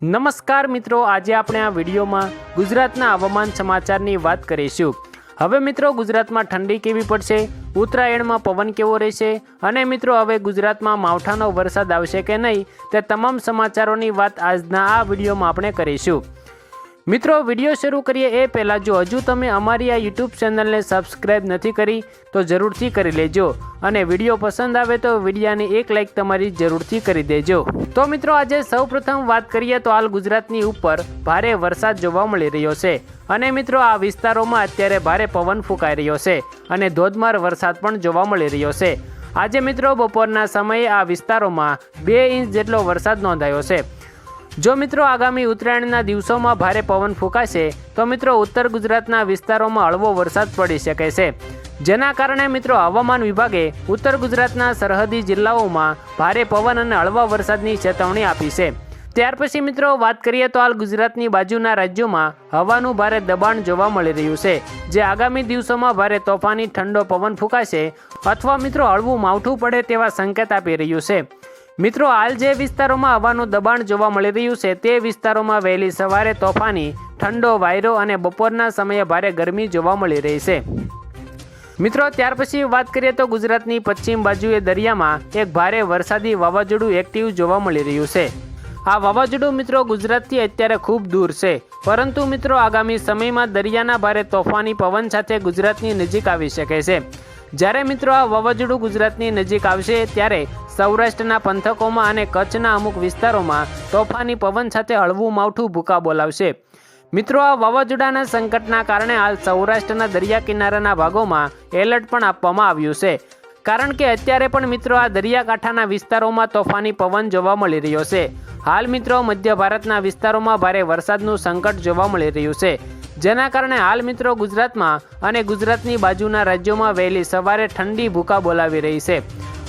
નમસ્કાર મિત્રો, આજે આપણે આ વિડીયોમાં ગુજરાતના હવામાન સમાચારની વાત કરીશું। હવે મિત્રો ગુજરાતમાં ઠંડી કેવી પડશે, ઉત્તરાયણમાં પવન કેવો રહેશે અને મિત્રો હવે ગુજરાતમાં માવઠાનો વરસાદ આવશે કે નહીં તે તમામ સમાચારોની વાત આજના આ વિડીયોમાં આપણે કરીશું। મિત્રો વિડીયો શરૂ કરીએ એ પહેલાં જો હજુ તમે અમારી આ યુટ્યુબ ચેનલને સબસ્ક્રાઈબ નથી કરી તો જરૂરથી કરી લેજો અને વિડીયો પસંદ આવે તો વિડીયાની એક લાઈક તમારી જરૂરથી કરી દેજો। તો મિત્રો આજે સૌપ્રથમ વાત કરીએ તો હાલ ગુજરાતની ઉપર ભારે વરસાદ જોવા મળી રહ્યો છે અને મિત્રો આ વિસ્તારોમાં અત્યારે ભારે પવન ફૂંકાઈ રહ્યો છે અને ધોધમાર વરસાદ પણ જોવા મળી રહ્યો છે। આજે મિત્રો બપોરના સમયે આ વિસ્તારોમાં 2 ઇંચ જેટલો વરસાદ નોંધાયો છે। જો મિત્રો આગામી ઉત્તરાયણના દિવસોમાં ભારે પવન ફૂંકાશે તો મિત્રો ઉત્તર ગુજરાતના વિસ્તારોમાં હળવો વરસાદ પડી શકે છે, જેના કારણે મિત્રો હવામાન વિભાગે ઉત્તર ગુજરાતના સરહદી જિલ્લાઓમાં ભારે પવન અને હળવા વરસાદની ચેતવણી આપી છે। ત્યાર પછી મિત્રો વાત કરીએ તો હાલ ગુજરાતની બાજુના રાજ્યોમાં હવાનું ભારે દબાણ જોવા મળી રહ્યું છે, જે આગામી દિવસોમાં ભારે તોફાની ઠંડો પવન ફૂંકાશે અથવા મિત્રો હળવું માવઠું પડે તેવા સંકેત આપી રહ્યું છે। મિત્રો હાલ જે વિસ્તારોમાં હવાનું દબાણ જોવા મળી રહ્યું છે તે વિસ્તારોમાં વહેલી સવારે તોફાની ઠંડો વાયરો અને બપોરના સમયે ભારે ગરમી જોવા મળી રહી છે। મિત્રો ત્યાર પછી વાત કરીએ તો ગુજરાતની પશ્ચિમ બાજુએ દરિયામાં એક ભારે વરસાદી વાવાઝોડું એક્ટિવ જોવા મળી રહ્યું છે। આ વાવાઝોડું મિત્રો ગુજરાતથી અત્યારે ખૂબ દૂર છે, પરંતુ મિત્રો આગામી સમયમાં દરિયાના ભારે તોફાની પવન સાથે ગુજરાતની નજીક આવી શકે છે। જ્યારે મિત્રો આ વાવાઝોડું ગુજરાતની નજીક આવશે ત્યારે સૌરાષ્ટ્રના પંથકોમાં અને કચ્છના અમુક વિસ્તારોમાં તોફાની પવન સાથે હળવું માવઠું ભૂકા બોલાવશે। મિત્રો આ વાવાઝોડાના સંકટના કારણે હાલ સૌરાષ્ટ્રના દરિયા કિનારાના ભાગોમાં એલર્ટ પણ આપવામાં આવ્યું છે, કારણ કે અત્યારે પણ મિત્રો આ દરિયાકાંઠાના વિસ્તારોમાં તોફાની પવન જોવા મળી રહ્યો છે। હાલ મિત્રો મધ્ય ભારતના વિસ્તારોમાં ભારે વરસાદનું સંકટ જોવા મળી રહ્યું છે, જેના કારણે હાલ મિત્રો ગુજરાતમાં અને ગુજરાતની બાજુના રાજ્યોમાં વહેલી સવારે ઠંડી ભૂકા બોલાવી રહી છે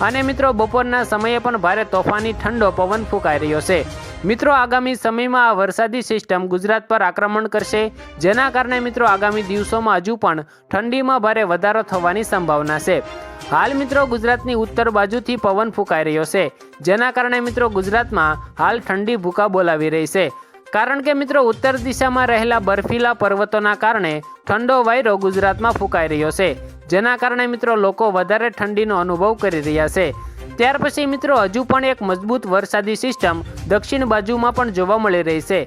અને મિત્રો બપોરના સમયે પણ ભારે તોફાની ઠંડો પવન ફૂંકાઈ રહ્યો છે। મિત્રો આગામી સમયમાં આ વરસાદી સિસ્ટમ ગુજરાત પર આક્રમણ કરશે, જેના કારણે મિત્રો આગામી દિવસોમાં હજુ પણ ઠંડીમાં ભારે વધારો થવાની સંભાવના છે। હાલ મિત્રો ગુજરાતની ઉત્તર બાજુથી પવન ફૂંકાઈ રહ્યો છે, જેના કારણે મિત્રો ગુજરાતમાં હાલ ઠંડી ભૂકા બોલાવી રહી છે, કારણ કે મિત્રો ઉત્તર દિશામાં રહેલા બર્ફીલા પર્વતોના કારણે ઠંડો વાયરો ગુજરાતમાં ફૂંકાઈ રહ્યો છે, જેના કારણે મિત્રો લોકો વધારે ઠંડીનો અનુભવ કરી રહ્યા છે। ત્યાર પછી મિત્રો હજુ પણ એક મજબૂત વરસાદી સિસ્ટમ દક્ષિણ બાજુમાં પણ જોવા મળી રહી છે,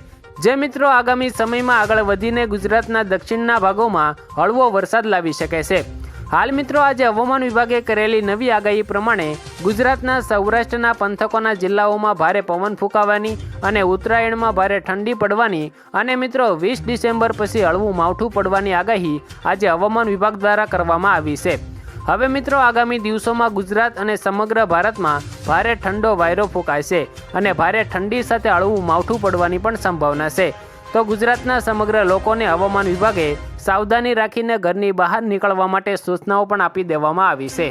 જે મિત્રો આગામી સમયમાં આગળ વધીને ગુજરાતના દક્ષિણના ભાગોમાં હળવો વરસાદ લાવી શકે છે। હાલ મિત્રો આજે હવામાન વિભાગે કરેલી નવી આગાહી પ્રમાણે ગુજરાતના સૌરાષ્ટ્રના પંથકોના જિલ્લાઓમાં ભારે પવન ફૂંકાવાની અને ઉત્તરાયણમાં ભારે ઠંડી પડવાની અને મિત્રો 20 ડિસેમ્બર પછી હળવું માવઠું પડવાની આગાહી આજે હવામાન વિભાગ દ્વારા કરવામાં આવી છે। હવે મિત્રો આગામી દિવસોમાં ગુજરાત અને સમગ્ર ભારતમાં ભારે ઠંડો વાયરો ફૂંકાશે અને ભારે ઠંડી સાથે હળવું માવઠું પડવાની પણ સંભાવના છે। તો ગુજરાતના સમગ્ર લોકોને હવામાન વિભાગે સાવધાની રાખીને ઘરની બહાર નીકળવા માટે સૂચનાઓ પણ આપી દેવામાં આવી છે।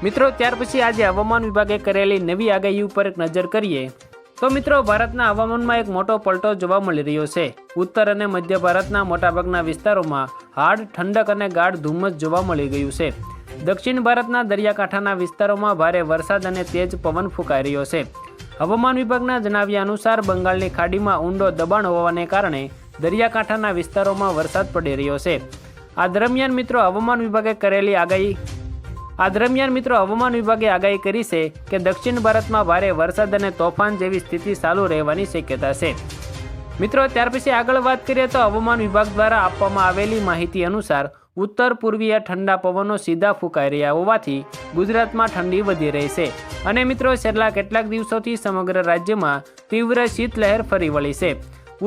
મિત્રો ત્યાર પછી આજે હવામાન વિભાગે કરેલી નવી આગાહી ઉપર એક નજર કરીએ તો મિત્રો ભારતના હવામાનમાં એક મોટો પલટો જોવા મળી રહ્યો છે। ઉત્તર અને મધ્ય ભારતના મોટાભાગના વિસ્તારોમાં હાડ ઠંડક અને ગાઢ ધુમ્મસ જોવા મળી ગયું છે। દક્ષિણ ભારતના દરિયાકાંઠાના વિસ્તારોમાં ભારે વરસાદ અને તેજ પવન ફૂંકાઈ રહ્યો છે। હવામાન વિભાગના જણાવ્યા અનુસાર બંગાળની ખાડીમાં ઊંડો દબાણ હોવાને કારણે દરિયાકાંઠાના વિસ્તારોમાં વરસાદ પડી રહ્યો છે। આ દરમિયાન મિત્રો હવામાન વિભાગે આગાહી કરી છે કે દક્ષિણ ભારતમાં ભારે વરસાદ અને તોફાન જેવી સ્થિતિ ચાલુ રહેવાની શક્યતા છે। મિત્રો ત્યાર પછી આગળ વાત કરીએ તો હવામાન વિભાગ દ્વારા આપવામાં આવેલી માહિતી અનુસાર ઉત્તર પૂર્વીય ઠંડા પવનો સીધા ફૂંકાઈ રહ્યા હોવાથી ગુજરાતમાં ઠંડી વધી રહી છે અને મિત્રો છેલ્લા કેટલાક દિવસોથી સમગ્ર રાજ્યમાં તીવ્ર શીતલહેર ફરી વળી છે।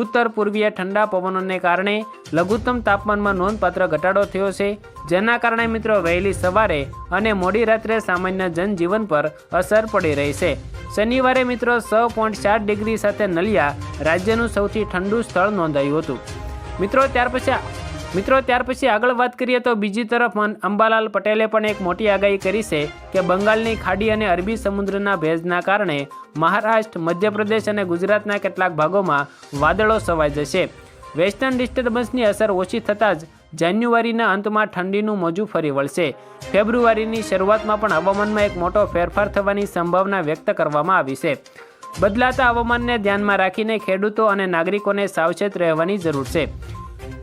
ઉત્તર પૂર્વીય ઠંડા પવનોને કારણે લઘુત્તમ તાપમાનમાં નોંધપાત્ર ઘટાડો થયો છે, જેના કારણે મિત્રો વહેલી સવારે અને મોડી રાત્રે સામાન્ય જનજીવન પર અસર પડી રહી છે। શનિવારે મિત્રો 6.4 ડિગ્રી સાથે નલિયા રાજ્યનું સૌથી ઠંડુ સ્થળ નોંધાયું હતું। મિત્રો ત્યાર પછી આગળ વાત કરીએ તો બીજી તરફ અંબાલાલ પટેલે પણ એક મોટી આગાહી કરી છે કે બંગાળની ખાડી અને અરબી સમુદ્રના ભેજના કારણે મહારાષ્ટ્ર, મધ્યપ્રદેશ અને ગુજરાતના કેટલાક ભાગોમાં વાદળો છવાઈ જશે। વેસ્ટર્ન ડિસ્ટર્બન્સની અસર ઓછી થતાં જ જાન્યુઆરીના અંતમાં ઠંડીનું મોજું ફરી વળશે। ફેબ્રુઆરીની શરૂઆતમાં પણ હવામાનમાં એક મોટો ફેરફાર થવાની સંભાવના વ્યક્ત કરવામાં આવી છે। બદલાતા હવામાનને ધ્યાનમાં રાખીને ખેડૂતો અને નાગરિકોને સાવચેત રહેવાની જરૂર છે।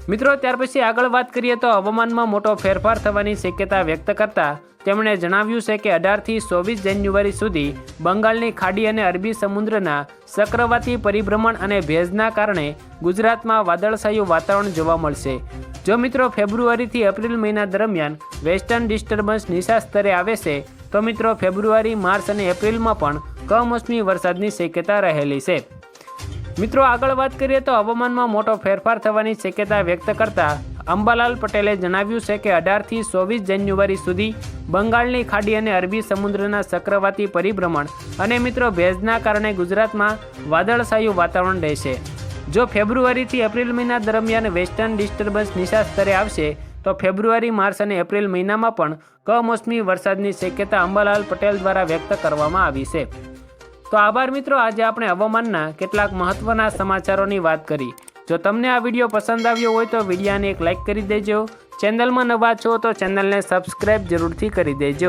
મિત્રો ત્યાર પછી આગળ વાત કરીએ તો હવામાનમાં મોટો ફેરફાર થવાની શક્યતા વ્યક્ત કરતા તેમણે જણાવ્યું છે કે 18થી 24 જાન્યુઆરી સુધી બંગાળની ખાડી અને અરબી સમુદ્રના ચક્રવાતી પરિભ્રમણ અને ભેજના કારણે ગુજરાતમાં વાદળછાયું વાતાવરણ જોવા મળશે। જો મિત્રો ફેબ્રુઆરીથી એપ્રિલ મહિના દરમિયાન વેસ્ટર્ન ડિસ્ટર્બન્સ નીચા સ્તરે આવે છે તો મિત્રો ફેબ્રુઆરી, માર્ચ અને એપ્રિલમાં પણ કમોસમી વરસાદની શક્યતા રહેલી છે। મિત્રો આગળ વાત કરીએ તો હવામાનમાં મોટો ફેરફાર થવાની શક્યતા વ્યક્ત કરતા અંબાલાલ પટેલે જણાવ્યું છે કે 18થી 24 જાન્યુઆરી સુધી બંગાળની ખાડી અને અરબી સમુદ્રના ચક્રવાતી પરિભ્રમણ અને મિત્રો ભેજના કારણે ગુજરાતમાં વાદળછાયું વાતાવરણ રહેશે। જો ફેબ્રુઆરીથી એપ્રિલ મહિના દરમિયાન વેસ્ટર્ન ડિસ્ટર્બન્સ નીચા સ્તરે આવશે તો ફેબ્રુઆરી, માર્ચ અને એપ્રિલ મહિનામાં પણ કમોસમી વરસાદની શક્યતા અંબાલાલ પટેલ દ્વારા વ્યક્ત કરવામાં આવી છે। તો આભાર મિત્રો, આજે આપણે હવામાનના કેટલાક મહત્વના સમાચારોની વાત કરી। જો તમને આ વિડીયો પસંદ આવ્યો હોય તો વિડીયોને એક લાઇક કરી દેજો। ચેનલમાં નવા છો તો ચેનલને સબસ્ક્રાઈબ જરૂરથી કરી દેજો।